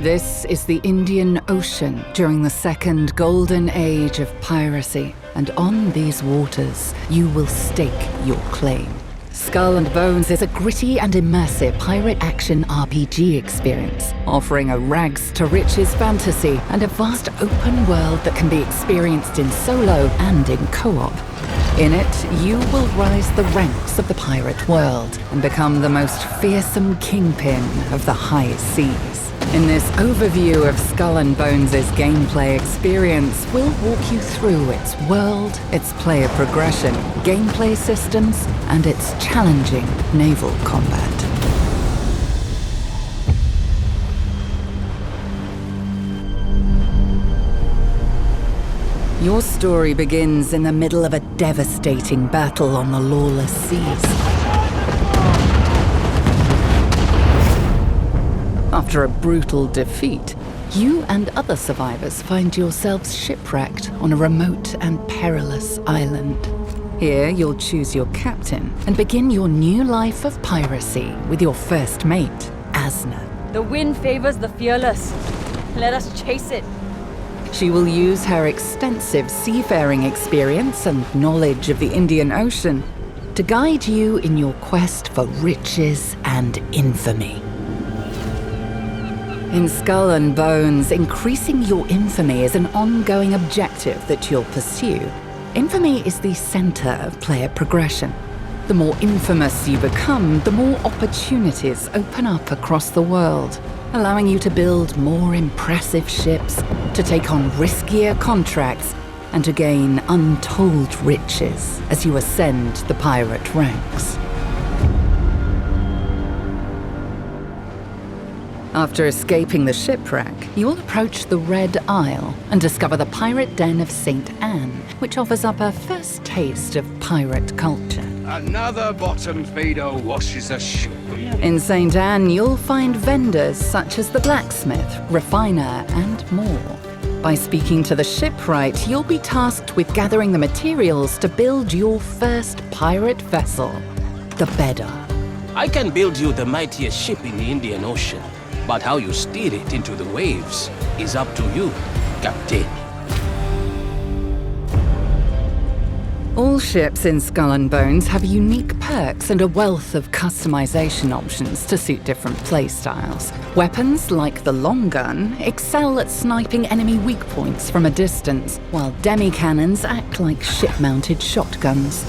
This is the Indian Ocean during the second golden age of piracy, and on these waters, you will stake your claim. Skull and Bones is a gritty and immersive pirate action RPG experience, offering a rags-to-riches fantasy and a vast open world that can be experienced in solo and in co-op. In it, you will rise the ranks of the pirate world and become the most fearsome kingpin of the high seas. In this overview of Skull and Bones' gameplay experience, we'll walk you through its world, its player progression, gameplay systems, and its challenging naval combat. Your story begins in the middle of a devastating battle on the lawless seas. After a brutal defeat, you and other survivors find yourselves shipwrecked on a remote and perilous island. Here, you'll choose your captain and begin your new life of piracy with your first mate, Asna. The wind favors the fearless. Let us chase it. She will use her extensive seafaring experience and knowledge of the Indian Ocean to guide you in your quest for riches and infamy. In Skull and Bones, increasing your infamy is an ongoing objective that you'll pursue. Infamy is the center of player progression. The more infamous you become, the more opportunities open up across the world, allowing you to build more impressive ships, to take on riskier contracts, and to gain untold riches as you ascend the pirate ranks. After escaping the shipwreck, you'll approach the Red Isle and discover the pirate den of St. Anne, which offers up a first taste of pirate culture. Another bottom feeder washes ashore. In St. Anne, you'll find vendors such as the blacksmith, refiner, and more. By speaking to the shipwright, you'll be tasked with gathering the materials to build your first pirate vessel, the Bedar. I can build you the mightiest ship in the Indian Ocean, but how you steer it into the waves is up to you, Captain. All ships in Skull and Bones have unique perks and a wealth of customization options to suit different playstyles. Weapons, like the long gun, excel at sniping enemy weak points from a distance, while demi-cannons act like ship-mounted shotguns.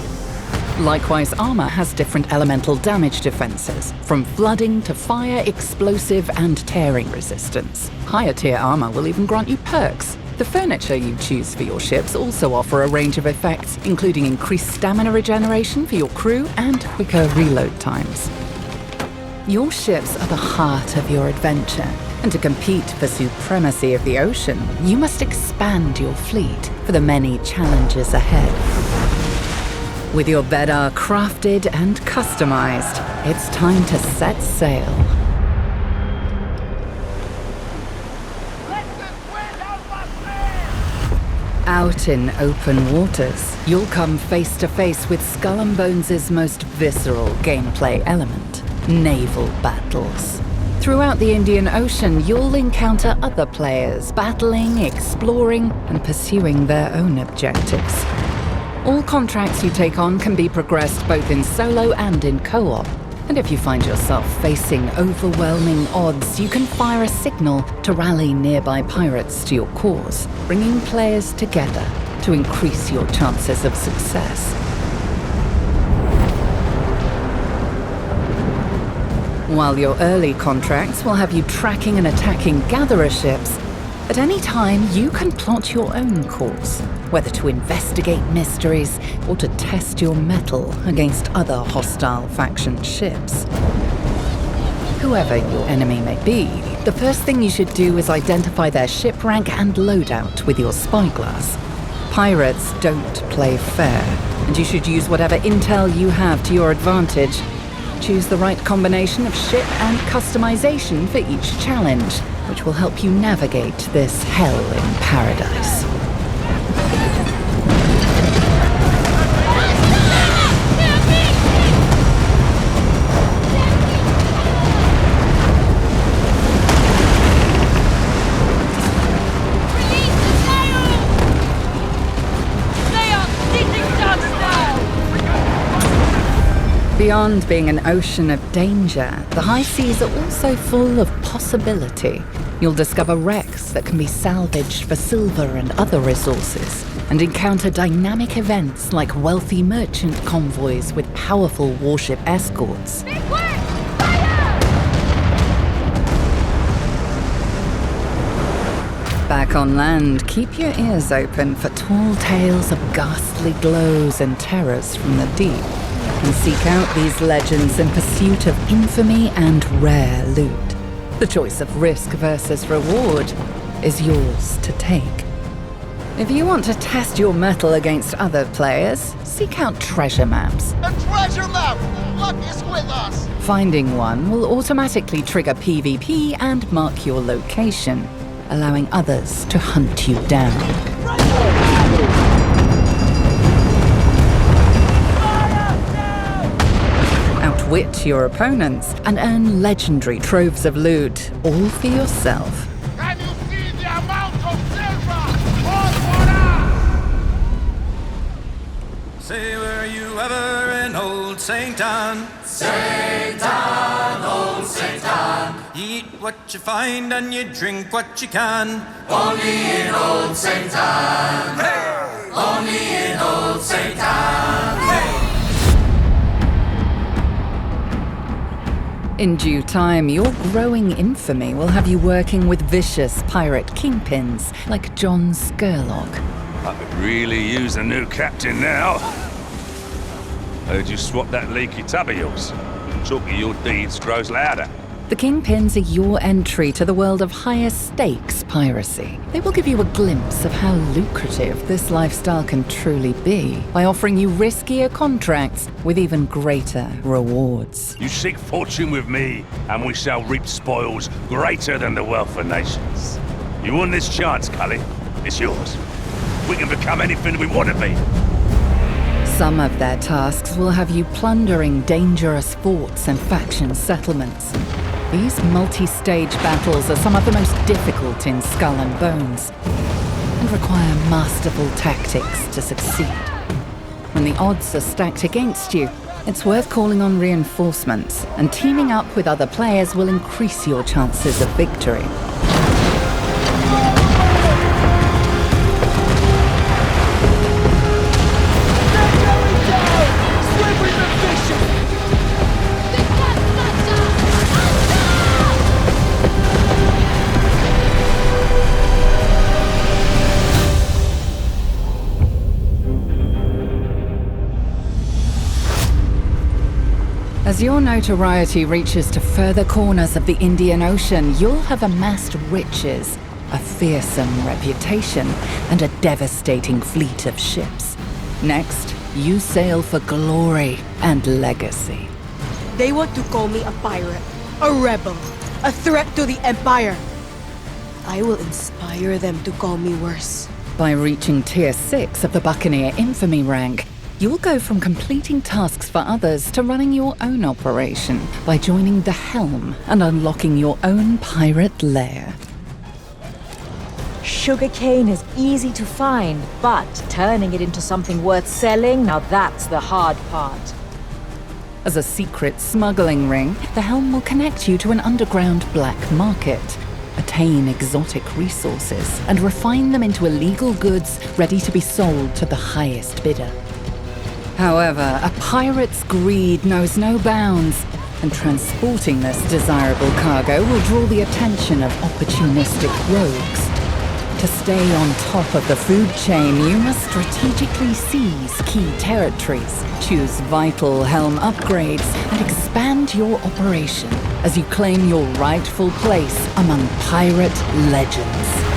Likewise, armor has different elemental damage defenses, from flooding to fire, explosive, and tearing resistance. Higher tier armor will even grant you perks. The furniture you choose for your ships also offer a range of effects, including increased stamina regeneration for your crew and quicker reload times. Your ships are the heart of your adventure, and to compete for supremacy of the ocean, you must expand your fleet for the many challenges ahead. With your Bedar crafted and customized, it's time to set sail. Out in open waters, you'll come face to face with Skull and Bones' most visceral gameplay element, naval battles. Throughout the Indian Ocean, you'll encounter other players battling, exploring, and pursuing their own objectives. All contracts you take on can be progressed both in solo and in co-op. And if you find yourself facing overwhelming odds, you can fire a signal to rally nearby pirates to your cause, bringing players together to increase your chances of success. While your early contracts will have you tracking and attacking gatherer ships, at any time you can plot your own course, whether to investigate mysteries or to test your mettle against other hostile faction ships. Whoever your enemy may be, the first thing you should do is identify their ship rank and loadout with your spyglass. Pirates don't play fair, and you should use whatever intel you have to your advantage. Choose the right combination of ship and customization for each challenge, which will help you navigate this hell in paradise. Beyond being an ocean of danger, the high seas are also full of possibility. You'll discover wrecks that can be salvaged for silver and other resources, and encounter dynamic events like wealthy merchant convoys with powerful warship escorts. Back on land, keep your ears open for tall tales of ghastly glows and terrors from the deep, and seek out these legends in pursuit of infamy and rare loot. The choice of risk versus reward is yours to take. If you want to test your mettle against other players, seek out treasure maps. A treasure map! Luck is with us! Finding one will automatically trigger PvP and mark your location, allowing others to hunt you down. Outwit your opponents and earn legendary troves of loot, all for yourself. Can you see the amount of silver? All for us! Say, were you ever in old St. Anne? St. Anne, old St. Anne. You eat what you find and you drink what you can. Only in old St. Anne. Hey! Only in old St. Anne. Hey! In due time, your growing infamy will have you working with vicious pirate kingpins like John Scurlock. I could really use a new captain now. Heard you swap that leaky tub of yours. Talk of your deeds grows louder. The Kingpins are your entry to the world of higher stakes piracy. They will give you a glimpse of how lucrative this lifestyle can truly be by offering you riskier contracts with even greater rewards. You seek fortune with me, and we shall reap spoils greater than the wealth of nations. You won this chance, Cully. It's yours. We can become anything we want to be. Some of their tasks will have you plundering dangerous forts and faction settlements. These multi-stage battles are some of the most difficult in Skull and Bones, and require masterful tactics to succeed. When the odds are stacked against you, it's worth calling on reinforcements, and teaming up with other players will increase your chances of victory. As your notoriety reaches to further corners of the Indian Ocean, you'll have amassed riches, a fearsome reputation, and a devastating fleet of ships. Next, you sail for glory and legacy. They want to call me a pirate, a rebel, a threat to the Empire. I will inspire them to call me worse. By reaching Tier 6 of the Buccaneer Infamy rank, you'll go from completing tasks for others to running your own operation by joining the Helm and unlocking your own pirate lair. Sugarcane is easy to find, but turning it into something worth selling, now that's the hard part. As a secret smuggling ring, the Helm will connect you to an underground black market, attain exotic resources, and refine them into illegal goods ready to be sold to the highest bidder. However, a pirate's greed knows no bounds, and transporting this desirable cargo will draw the attention of opportunistic rogues. To stay on top of the food chain, you must strategically seize key territories, choose vital Helm upgrades, and expand your operation as you claim your rightful place among pirate legends.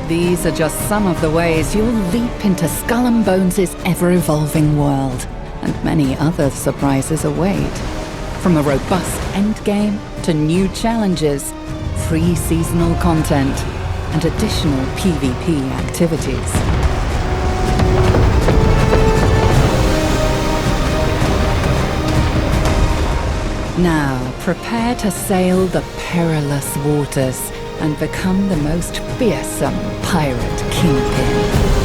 These are just some of the ways you'll leap into Skull and Bones' ever-evolving world, and many other surprises await. From a robust endgame to new challenges, free seasonal content, and additional PvP activities. Now, prepare to sail the perilous waters and become the most fearsome pirate kingpin.